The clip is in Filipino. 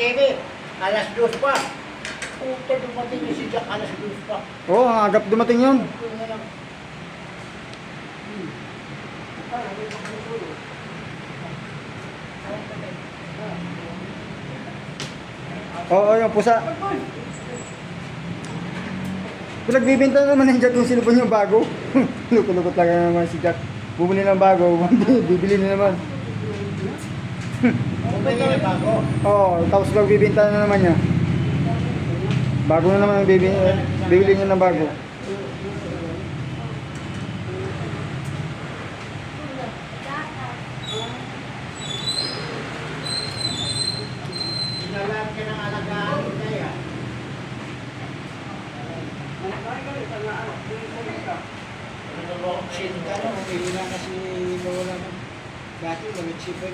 TV. Alas 2 pa. Puta, dumating yung si Jack, alas 2 pa. Oo, ang agap dumating yun. Yun na lang. Oo, yung pusa. Pinagbibinta naman ng Jack yung sinupon yung bago. Lukot-lukot lang naman si Jack. Bumili ng bago, bibili na naman. Bumili na bago. Oo, tapos magbibinta na naman niya. Bago na naman bibili niya ng bago. Sinalaan ka ng alagaan kaya. Sin ka no, hindi na kasi lola mo. Dati, gamit sipin.